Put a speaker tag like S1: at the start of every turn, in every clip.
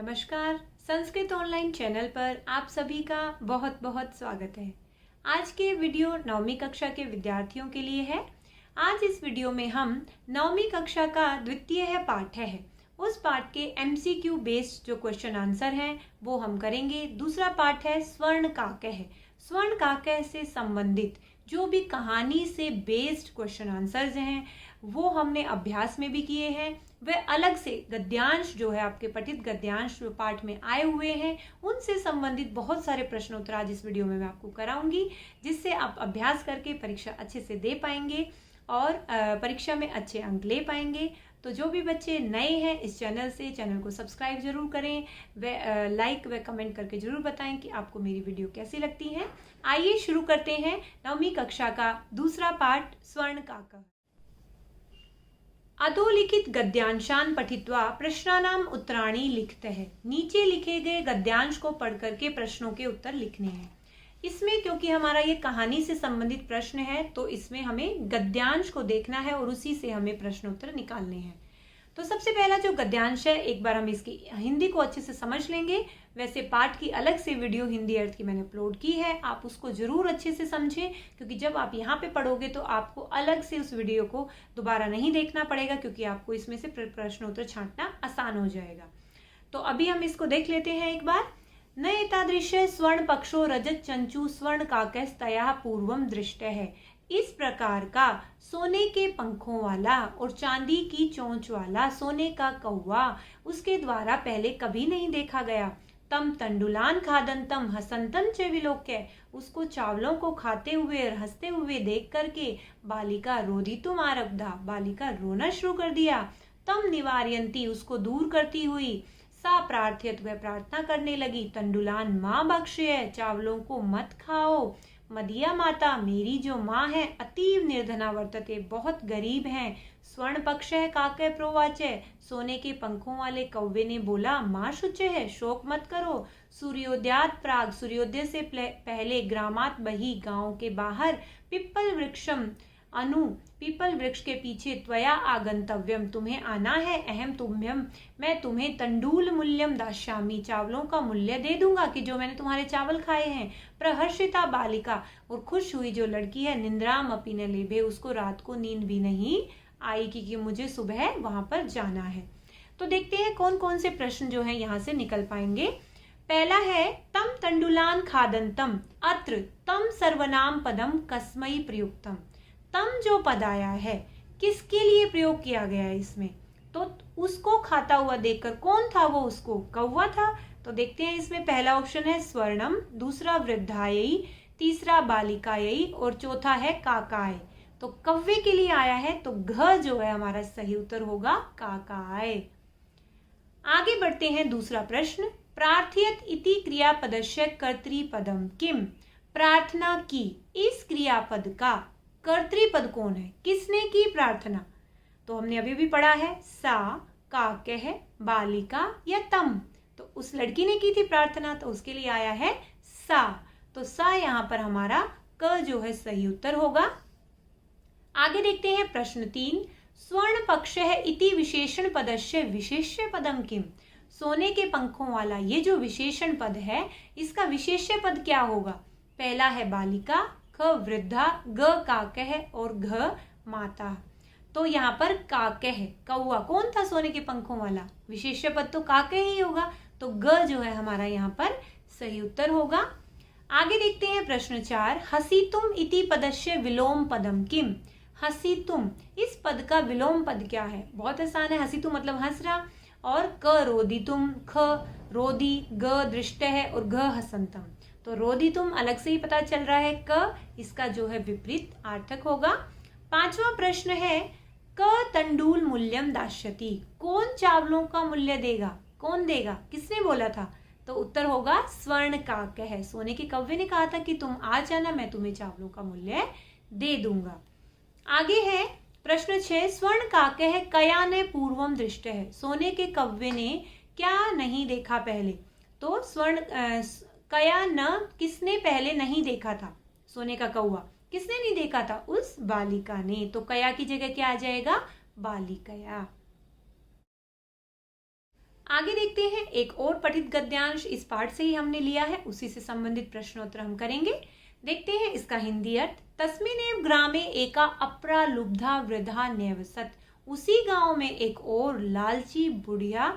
S1: नमस्कार। Sanskrit online channel पर आप सभी का बहुत बहुत स्वागत है। आज के वीडियो 9वीं कक्षा के विद्यार्थियों के लिए है। आज इस वीडियो में हम 9वीं कक्षा का द्वितीय पाठ है उस पाठ के MCQ बेस्ड जो क्वेश्चन आंसर हैं वो हम करेंगे। दूसरा पाठ है स्वर्ण काकय। स्वर्ण काकय से संबंधित जो भी कहानी से बेस्ड क्वेश्चन आंसर्स हैं वो हमने अभ्यास में भी किए हैं। वह अलग से गद्यांश जो है आपके पठित गद्यांश जो पाठ में आए हुए हैं उनसे संबंधित बहुत सारे प्रश्न उत्तर आज इस वीडियो में मैं आपको कराऊंगी, जिससे आप अभ्यास करके परीक्षा अच्छे से दे पाएंगे और परीक्षा में अच्छे अंक ले पाएंगे। तो जो भी बच्चे नए हैं इस चैनल को सब्सक्राइब जरूर करें, व लाइक व कमेंट करके जरूर बताएं कि आपको मेरी वीडियो कैसी लगती है। आइए शुरू करते हैं 9वीं कक्षा का दूसरा पाठ स्वर्ण काकः। अधोलिखित गद्यांशान पठित्वा प्रश्नानाम उत्तराणि लिखतः। नीचे लिखे गए गद्यांश को पढ़ करके प्रश्नों के उत्तर लिखने हैं। इसमें क्योंकि हमारा ये कहानी से संबंधित प्रश्न है तो इसमें हमें गद्यांश को देखना है और उसी से हमें प्रश्न उत्तर निकालने हैं। तो सबसे पहला जो गद्यांश है एक बार हम इसकी हिंदी को अच्छे से समझ लेंगे। वैसे पाठ की अलग से वीडियो हिंदी अर्थ की मैंने अपलोड की है, आप उसको जरूर अच्छे से समझें, क्योंकि जब आप यहाँ पे पढ़ोगे तो आपको अलग से उस वीडियो को दोबारा नहीं देखना पड़ेगा, क्योंकि आपको इसमें से प्रश्न उत्तर छांटना आसान हो जाएगा। तो अभी हम इसको देख लेते हैं एक बार। न एतादृश स्वर्ण पक्षो रजत चंचु स्वर्ण काकस्तया पूर्वम दृष्ट है। इस प्रकार का सोने के पंखों वाला और चांदी की चोंच वाला सोने का कौवा उसके द्वारा पहले कभी नहीं देखा गया। तम तंडुलान खादंतम हसंतम च विलोक्य। उसको चावलों को खाते हुए और हंसते हुए देख करके बालिका रोदितुम आरब्धा। बालिका रोना शुरू कर दिया। तम निवार्यंती। उसको दूर करती हुई। सा प्रार्थयत। वह प्रार्थना करने लगी। तंडुलान माँ बख्शय। चावलों को मत खाओ। मदिया माता। मेरी जो माँ है अतीव निर्धना वर्तते। बहुत गरीब हैं। स्वर्ण पक्ष है काकय प्रोवाचय। सोने के पंखों वाले कौवे ने बोला माँ शुचे है, शोक मत करो। सूर्योदयात प्राग। सूर्योदय से पहले ग्रामात बही। गांव के बाहर। पिप्पल वृक्षम अनु। पीपल वृक्ष के पीछे। त्वया आगंतव्यम। तुम्हें आना है। अहम तुम्हें। मैं तुम्हें तंडूल मूल्यम दास्यामि। चावलों का मूल्य दे दूंगा कि जो मैंने तुम्हारे चावल खाए हैं। प्रहर्षिता बालिका। और खुश हुई जो लड़की है। निंद्राम अपि न लेभे। उसको रात को नींद भी नहीं आई कि मुझे सुबह वहां पर जाना है। तो देखते हैं कौन कौन से प्रश्न जो है यहाँ से निकल पाएंगे। पहला है तम तंडुलान खादंतम। अत्र तम सर्वनाम पदम कस्मै प्रयुक्तम। तम जो पद आया है किसके लिए प्रयोग किया गया है इसमें, तो उसको खाता हुआ देखकर कौन था वो, उसको कौवा था। तो देखते हैं इसमें पहला ऑप्शन है स्वर्णम, दूसरा वृद्धायै, तीसरा बालिकायै और चौथा है काकाय। तो कौवे के लिए आया है तो घ जो है हमारा सही उत्तर होगा काकाय। आगे बढ़ते हैं दूसरा प्रश्न। प्रार्थयत इति क्रियापदस्य कर्तृपदम किम। प्रार्थना की। इस क्रियापद का कर्तृपद कौन है, किसने की प्रार्थना। तो हमने अभी भी पढ़ा है सा, काकः, बालिका या तम। तो उस लड़की ने की थी प्रार्थना तो उसके लिए आया है सा। तो सा यहाँ पर हमारा क जो है सही उत्तर होगा। आगे देखते हैं प्रश्न 3। स्वर्ण पक्ष है इति विशेषण पदस्य विशेष्य पदम किम। सोने के पंखों वाला ये जो विशेषण पद है इसका विशेष्य पद क्या होगा। पहला है बालिका, ख वृद्धा, ग काकः और घ माता। तो यहाँ पर काकः कौवा कौन था सोने के पंखों वाला, विशेष्य पद तो काकः ही होगा। तो ग जो है हमारा यहाँ पर सही उत्तर होगा। आगे देखते हैं प्रश्न 4। हसीतुम इति पदस्य विलोम पदम किम। हसीतुम इस पद का विलोम पद क्या है। बहुत आसान है। हसीतुम मतलब हंस रहा, और क रोदितुम, ख रोदी, ग दृष्ट है और घ हसंतम। तो रोदितुम अलग से ही पता चल रहा है, क इसका जो है विपरीत आर्थक होगा। पांचवा प्रश्न है क तंडूल मूल्यम दास्यति। कौन चावलों का मूल्य देगा, कौन देगा, किसने बोला था। तो उत्तर होगा स्वर्ण काकः। सोने के कौवे ने कहा था कि तुम आ जाना, मैं तुम्हें चावलों का मूल्य दे दूंगा। आगे है प्रश्न 6। स्वर्ण काकः कया ने पूर्वम दृष्ट है। सोने के कौवे ने क्या नहीं देखा पहले। तो स्वर्ण कया न किसने पहले नहीं देखा था। सोने का कौवा किसने नहीं देखा था, उस बालिका ने। तो कया की जगह क्या आ जाएगा, बालिकया। आगे देखते हैं एक और पठित गद्यांश, इस पाठ से ही हमने लिया है, उसी से संबंधित प्रश्नोत्तर हम करेंगे। देखते हैं इसका हिंदी अर्थ। तस्मिनेव ग्रामे एका अपरा लुब्धा वृद्धा न्यवसत। उसी गांव में एक और लालची बुढ़िया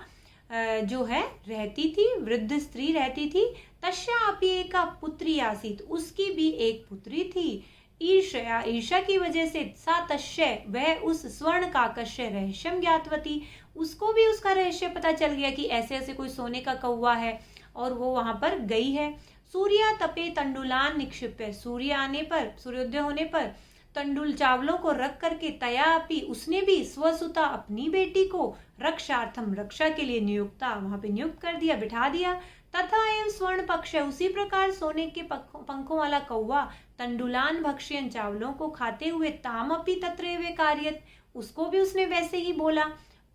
S1: जो है रहती थी, वृद्ध स्त्री रहती थी। तस्या अपि एका पुत्री आसीत, उसकी भी एक पुत्री थी। ईर्ष्या, ईर्ष्या की वजह से सा तस्य, वह उस स्वर्ण काकस्य रहस्यम ज्ञातवती, उसको भी उसका रहस्य पता चल गया कि ऐसे ऐसे कोई सोने का कौवा है और वो वहां पर गई है। सूर्या तपे तंडुलान निक्षिप्य, सूर्य आने पर, सूर्योदय होने पर तंडुल चावलों को रख करके तया अपी, उसने भी स्वसुता अपनी बेटी को रक्षार्थम, रक्षा के लिए नियुक्ता, वहां पे नियुक्त कर दिया, बिठा दिया। तथा एवं स्वर्ण पक्ष, उसी प्रकार सोने के पंखों वाला कौवा तंडुलान भक्ष्यन, चावलों को खाते हुए ताम अपी तत्रैव कार्यत, उसको भी उसने वैसे ही बोला।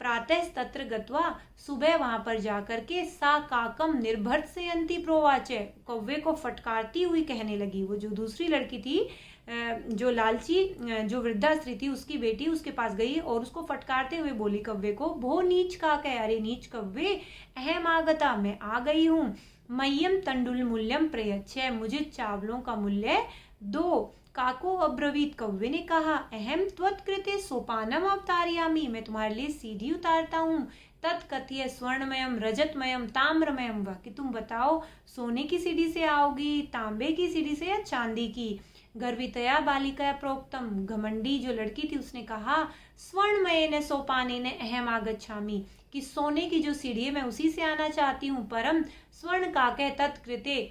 S1: प्रातः तत्र गत्वा, सुबह वहां पर जाकर के सा काकम निर्भर्त्सयन्ती प्रोवाच, कौवे को फटकारती हुई कहने लगी। वो जो दूसरी लड़की थी, जो लालची, जो वृद्धा स्त्री थी, उसकी बेटी उसके पास गई और उसको फटकारते हुए बोली कौवे को, भो नीच का कह, अरे नीच कौवे, अहम आगता, मैं आ गई हूँ। मह्यम तंडुल मूल्यम प्रयच्छ, मुझे चावलों का मूल्य दो। काको अब्रवीत, कौवे ने कहा, अहम त्वत्कृते सोपानम अवतारयामि, मैं तुम्हारे लिए सीढ़ी उतारता हूँ। तत्कथ्य स्वर्णमयम रजतमयम ताम्रमयम व, कि तुम बताओ सोने की सीढ़ी से आओगी, तांबे की सीढ़ी से या चांदी की। गर्वितया बालिका प्रोक्तम, घमंडी जो लड़की थी उसने कहा, स्वर्णमय ने सोपाने ने अहम आगच्छामि, कि सोने की जो सीढ़ी है मैं उसी से आना चाहती हूँ। परम स्वर्ण काके तत्कृते,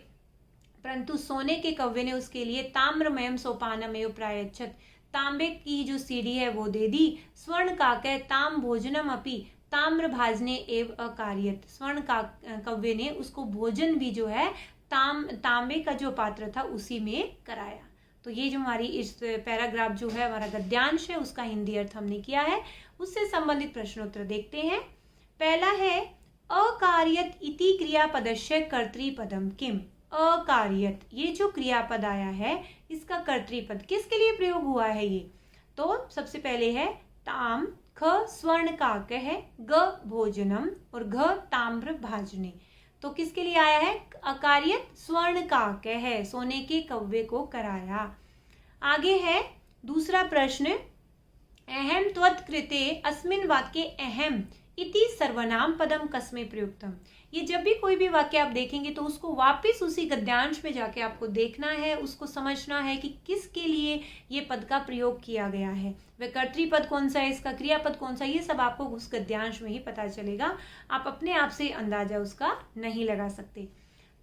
S1: परंतु सोने के कौवे ने उसके लिए ताम्रमयम सोपानमेव प्रायच्छत, तांबे की जो सीढ़ी है वो दे दी। स्वर्ण काके ताम भोजनम अपि ताम्र भाजने एव अकार्यत, स्वर्ण का कौवे ने उसको भोजन भी जो है तांबे का जो पात्र था उसी में कराया। तो ये जो हमारी इस पैराग्राफ जो है हमारा गद्यांश है, उसका हिंदी अर्थ हमने किया है। उससे संबंधित प्रश्नोत्तर देखते हैं। पहला है अकार्यत इति क्रियापदस्य कर्तृपदम किम। अकार्यत, ये जो क्रियापद आया है इसका कर्तृपद किसके लिए प्रयोग हुआ है ये? तो सबसे पहले है ताम, ख स्वर्ण काक है, ग भोजनम और घ ताम्र भाजने। तो किसके लिए आया है? अकार्यत स्वर्ण काक है, सोने के कौवे को कराया। आगे है दूसरा प्रश्न, अहम त्वत्कृते अस्मिन् वाक्ये अहम इति सर्वनाम पदम कस्मै प्रयुक्तम। ये जब भी कोई भी वाक्य आप देखेंगे तो उसको वापस उसी गद्यांश में जाके आपको देखना है, उसको समझना है कि किसके लिए ये पद का प्रयोग किया गया है, वह कर्तृपद कौन सा है, इसका क्रियापद कौन सा है, ये सब आपको उस गद्यांश में ही पता चलेगा। आप अपने आप से अंदाजा उसका नहीं लगा सकते।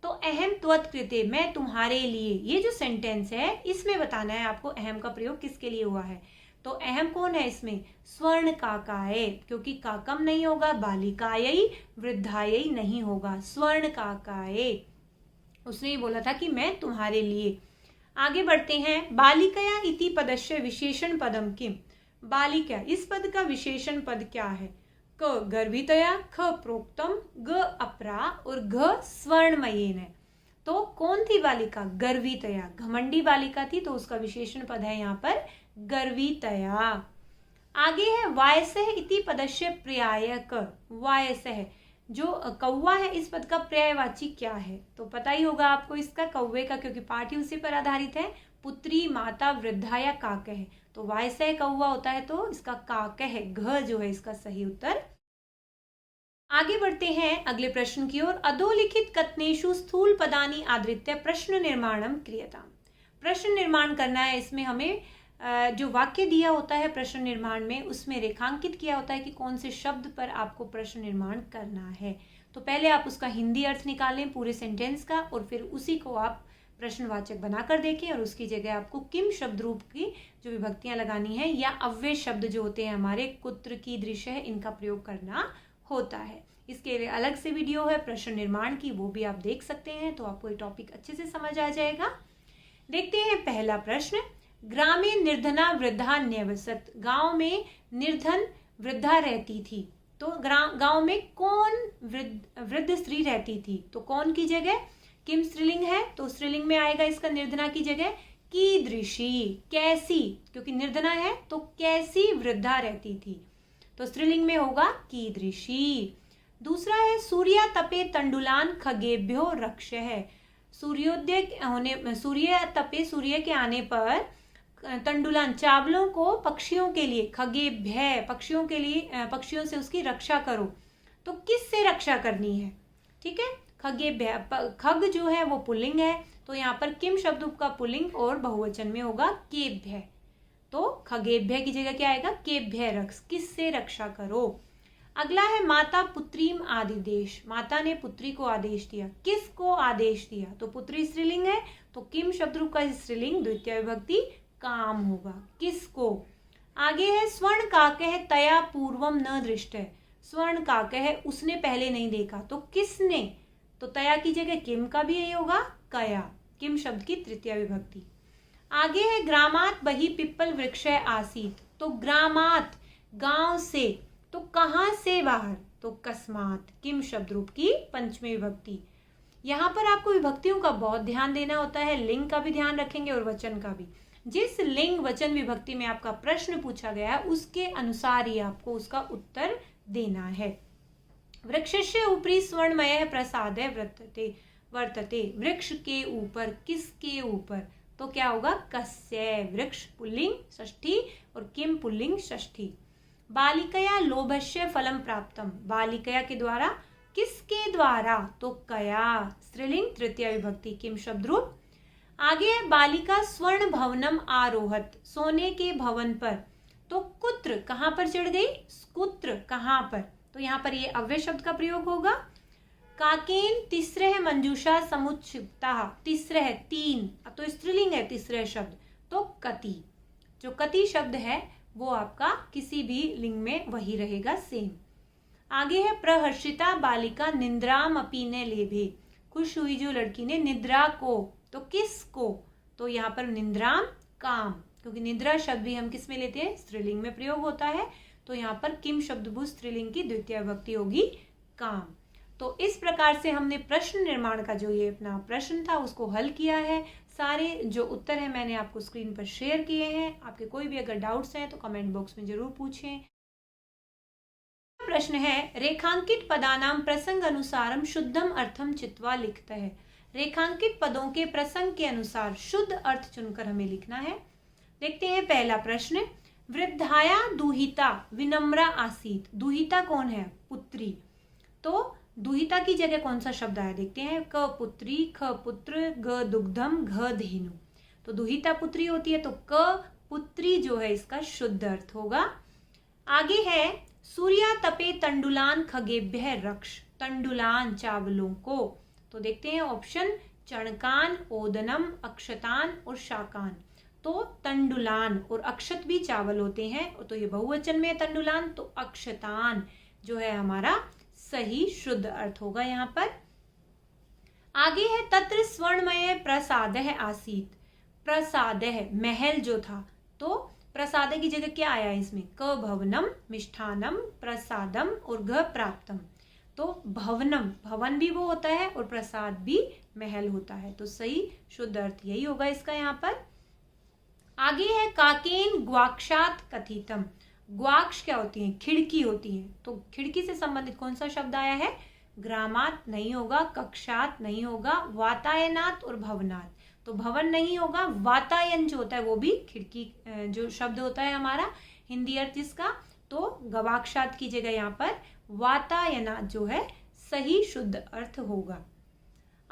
S1: तो अहम त्वत्कृते, मैं तुम्हारे लिए, ये जो सेंटेंस है इसमें बताना है आपको अहम का प्रयोग किसके लिए हुआ है। तो अहम कौन है इसमें? स्वर्ण काकाए, क्योंकि काकम नहीं होगा, बालिकायै वृद्धायै नहीं होगा, स्वर्ण काकाए। उसने ये बोला था कि मैं तुम्हारे लिए। आगे बढ़ते हैं। बालिकया इति पदस्य विशेषण पदम किम। बालिका, इस पद का विशेषण पद क्या है? क गर्भितया, ख प्रोक्तम, ग अपरा और घ स्वर्णमयेन। तो कौन थी बालिका? गर्भितया, घमंडी बालिका थी, तो उसका विशेषण पद है यहाँ पर गर्वितया। आगे है वायसः इति पदस्य पर्यायक। वायसः, जो कौवा है इस पद का पर्यायवाची क्या है? तो पता ही होगा आपको इसका, कौवे का, क्योंकि पाठ ही उसी पर आधारित है। पुत्री, माता, वृद्धा या काक है, तो वायसः कौवा होता है, तो इसका काक है, घ जो है इसका सही उत्तर। आगे बढ़ते हैं अगले प्रश्न की ओर। अधोलिखित कथनेषु स्थूल पदानि आधृत्य प्रश्न निर्माणम क्रियताम। प्रश्न निर्माण करना है, इसमें हमें जो वाक्य दिया होता है प्रश्न निर्माण में, उसमें रेखांकित किया होता है कि कौन से शब्द पर आपको प्रश्न निर्माण करना है। तो पहले आप उसका हिंदी अर्थ निकालें पूरे सेंटेंस का, और फिर उसी को आप प्रश्नवाचक बनाकर देखें, और उसकी जगह आपको किम शब्द रूप की जो विभक्तियां लगानी है, या अव्यय शब्द जो होते हैं हमारे, कुत्र, कीदृश है, इनका प्रयोग करना होता है। इसके लिए अलग से वीडियो है प्रश्न निर्माण की, वो भी आप देख सकते हैं, तो आपको ये टॉपिक अच्छे से समझ आ जाएगा। देखते हैं पहला प्रश्न। ग्रामे निर्धना वृद्धा न्यवसत। गांव में निर्धन वृद्धा रहती थी। तो गांव में कौन वृद्ध स्त्री रहती थी? तो कौन की जगह किम स्त्रीलिंग है, तो स्त्रीलिंग में आएगा इसका निर्धना की जगह कीदृशी, कैसी, क्योंकि निर्धना है तो कैसी वृद्धा रहती थी, तो स्त्रीलिंग में होगा कीदृशी। दूसरा है सूर्या तपे तंडुलान खगेभ्यो रक्षः। सूर्योदय होने सूर्य तपे सूर्य के आने पर तंडुलान चावलों को पक्षियों के लिए, खगेभ्य पक्षियों के लिए, पक्षियों से उसकी रक्षा करो। तो किस से रक्षा करनी है? ठीक है, खगेभ्य, खग जो है वो पुल्लिंग है, तो यहाँ पर किम शब्द का पुल्लिंग और बहुवचन में होगा केभ्य। तो खगेभ्य की जगह क्या आएगा? केभ्य रक्ष, किस से रक्षा करो। अगला है माता पुत्रीम आदिदेश। माता ने पुत्री को आदेश दिया। किसको आदेश दिया? तो पुत्री स्त्रीलिंग है, तो किम शब्द रूप का स्त्रीलिंग द्वितीय विभक्ति काम होगा। किसको? आगे है स्वर्ण काकः तया पूर्वम न दृष्टः। स्वर्ण काकः उसने पहले नहीं देखा, तो किसने? तो तया की जगह किम का भी यही होगा, कया, किम शब्द की तृतीय विभक्ति। आगे है ग्रामात बही पिप्पल वृक्ष आसीत। तो ग्रामात गांव से, तो कहां से बाहर? तो कस्मात, किम शब्द रूप की पंचमी विभक्ति। यहाँ पर आपको विभक्तियों का बहुत ध्यान देना होता है, लिंग का भी ध्यान रखेंगे और वचन का भी। जिस लिंग वचन विभक्ति में आपका प्रश्न पूछा गया है उसके अनुसार ही आपको उसका उत्तर देना है। वृक्षस्य ऊपरी स्वर्णमय प्रसाद वर्तते वर्तते। वृक्ष के ऊपर, किसके ऊपर? तो क्या होगा? कस्य। वृक्ष पुल्लिंग षष्ठी और किम पुल्लिंग षष्ठी। बालिकया लोभस्य फलम प्राप्तम। बालिकया के द्वारा, किसके द्वारा? तो कया स्त्रीलिंग तृतीय विभक्ति किम शब्द रूप। आगे है बालिका स्वर्ण भवनम आरोहत। सोने के भवन पर, तो कुत्र कहां पर चढ़ गई? कुत्र कहां पर? तो यहाँ पर ये अव्यय शब्द का प्रयोग होगा। काकेन तिस्रः मंजूषा समुच्छिप्ता। तिस्रः तीन, तो स्त्रीलिंग है तिस्रः शब्द, तो कति। जो कति शब्द है वो आपका किसी भी लिंग में वही रहेगा, सेम। आगे है प्रहर्षिता बालिका निद्राम अपि न लेभे। खुश हुई जो लड़की ने निद्रा को, तो किसको? तो यहाँ पर निद्राम काम, क्योंकि निद्रा शब्द भी हम किस में लेते हैं? स्त्रीलिंग में प्रयोग होता है। तो यहाँ पर किम शब्द भू स्त्रीलिंग की द्वितीय विभक्ति होगी काम। तो इस प्रकार से हमने प्रश्न निर्माण का जो ये अपना प्रश्न था उसको हल किया है। सारे जो उत्तर है मैंने आपको स्क्रीन पर शेयर किए हैं। आपके कोई भी अगर डाउट्स हैं तो कमेंट बॉक्स में जरूर पूछें। प्रश्न है रेखांकित पदानाम प्रसंग अनुसारम शुद्धम अर्थम चित्वा लिखता है। रेखांकित पदों के प्रसंग के अनुसार शुद्ध अर्थ चुनकर हमें लिखना है। देखते हैं पहला प्रश्न। वृद्धाया दुहिता विनम्रा आसीत। दुहिता कौन है? पुत्री। तो दुहिता की जगह कौन सा शब्द आया? देखते हैं। क पुत्री, ख पुत्र, ग दुग्धम, घ धेनु। तो दुहिता पुत्री होती है, तो क पुत्री जो है इसका शुद्ध अर्थ होगा। आगे है सूर्या तपे तंडुलान खगेभ्य रक्ष। तंडुलान चावलों को, तो देखते हैं ऑप्शन चणकान, ओदनम, अक्षतान और शाकान। तो तंडुलान और अक्षत भी चावल होते हैं, तो ये बहुवचन में है तंडुलान, तो अक्षतान जो है हमारा सही शुद्ध अर्थ होगा यहाँ पर। आगे है तत्र स्वर्णमय प्रसादः आसीत। प्रसादः महल जो था, तो प्रसाद की जगह क्या आया इसमें? क भवनम, मिष्ठानम, प्रसादम और घ प्राप्तम। तो भवनम, भवन भी वो होता है और प्रसाद भी महल होता है, तो सही शुद्ध अर्थ यही होगा इसका यहाँ पर। आगे है काकेन ग्वाक्षात कथितम। ग्वाक्ष क्या होती है? खिड़की होती है, तो खिड़की से संबंधित कौन सा शब्द आया है? ग्रामात नहीं होगा, कक्षात नहीं होगा, वातायनात और भवनात। तो भवन नहीं होगा, वातायन जो होता है वो भी खिड़की जो शब्द होता है हमारा हिंदी अर्थ जिसका, तो गवाक्षात की जगह यहाँ पर वातायनात जो है सही शुद्ध अर्थ होगा।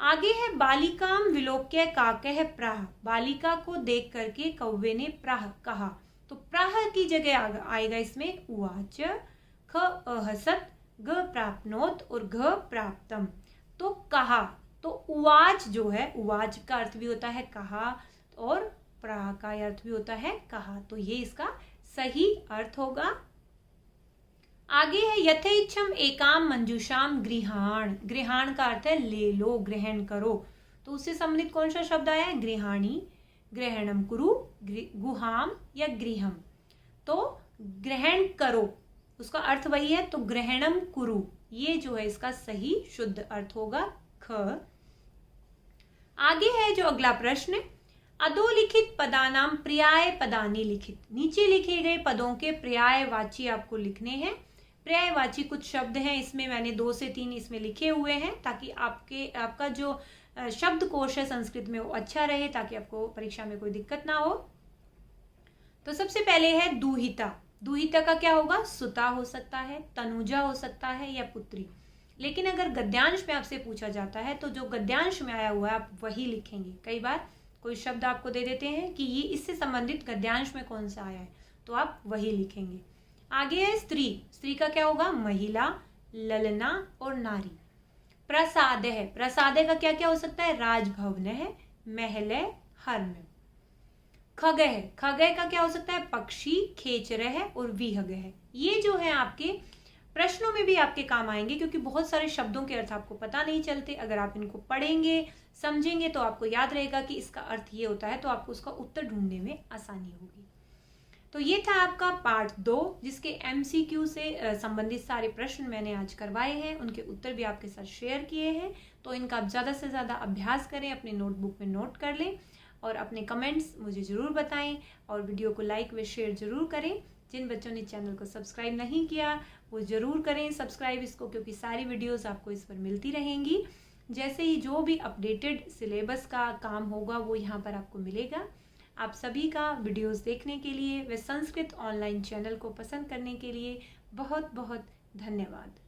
S1: आगे है बालिकाम विलोक्य काकः प्राह। बालिका को देख करके कौवे ने प्राह कहा, तो प्राह की जगह आएगा इसमें उवाच, ख अहसत, ग प्राप्नोत और घ प्राप्तम। तो कहा, तो उवाच जो है, उवाच का अर्थ भी होता है कहा और प्राह का अर्थ भी होता है कहा, तो ये इसका सही अर्थ होगा। आगे है यथेच्छम एकाम मंजूषाम गृहाण। गृहाण का अर्थ है ले लो, ग्रहण करो, तो उससे संबंधित कौन सा शब्द आया है? गृहाणी, ग्रहणम कुरु, गुहाम या गृहम। तो ग्रहण करो उसका अर्थ वही है, तो ग्रहणम कुरु ये जो है इसका सही शुद्ध अर्थ होगा ख। आगे है जो अगला प्रश्न, अधोलिखित पदानाम पर्याय पदानी लिखित। नीचे लिखे गए पदों के पर्यायवाची आपको लिखने हैं। पर्यायवाची कुछ शब्द हैं, इसमें मैंने 2 से 3 इसमें लिखे हुए हैं ताकि आपका जो शब्दकोश है संस्कृत में वो अच्छा रहे, ताकि आपको परीक्षा में कोई दिक्कत ना हो। तो सबसे पहले है दूहिता। दूहिता का क्या होगा? सुता हो सकता है, तनुजा हो सकता है या पुत्री। लेकिन अगर गद्यांश में आपसे पूछा जाता है तो जो गद्यांश में आया हुआ है आप वही लिखेंगे। कई बार कोई शब्द आपको दे देते हैं कि ये इससे संबंधित गद्यांश में कौन सा आया है, तो आप वही लिखेंगे। आगे है स्त्री। स्त्री का क्या होगा? महिला, ललना और नारी। प्रसाद है। प्रसाद का क्या क्या हो सकता है? राजभवन है, महल है, हर्म। खग है। खग का क्या हो सकता है? पक्षी, खेचर है और विहग है। ये जो है आपके प्रश्नों में भी आपके काम आएंगे, क्योंकि बहुत सारे शब्दों के अर्थ आपको पता नहीं चलते। अगर आप इनको पढ़ेंगे, समझेंगे तो आपको याद रहेगा कि इसका अर्थ ये होता है, तो आपको उसका उत्तर ढूंढने में आसानी होगी। तो ये था आपका पार्ट 2, जिसके MCQ से संबंधित सारे प्रश्न मैंने आज करवाए हैं, उनके उत्तर भी आपके साथ शेयर किए हैं। तो इनका आप ज़्यादा से ज़्यादा अभ्यास करें, अपने नोटबुक में नोट कर लें और अपने कमेंट्स मुझे ज़रूर बताएं और वीडियो को लाइक व शेयर ज़रूर करें। जिन बच्चों ने चैनल को सब्सक्राइब नहीं किया वो ज़रूर करें सब्सक्राइब इसको, क्योंकि सारी वीडियोस आपको इस पर मिलती रहेंगी। जैसे ही जो भी अपडेटेड सिलेबस का काम होगा वो यहाँ पर आपको मिलेगा। आप सभी का वीडियोस देखने के लिए व संस्कृत ऑनलाइन चैनल को पसंद करने के लिए बहुत बहुत धन्यवाद।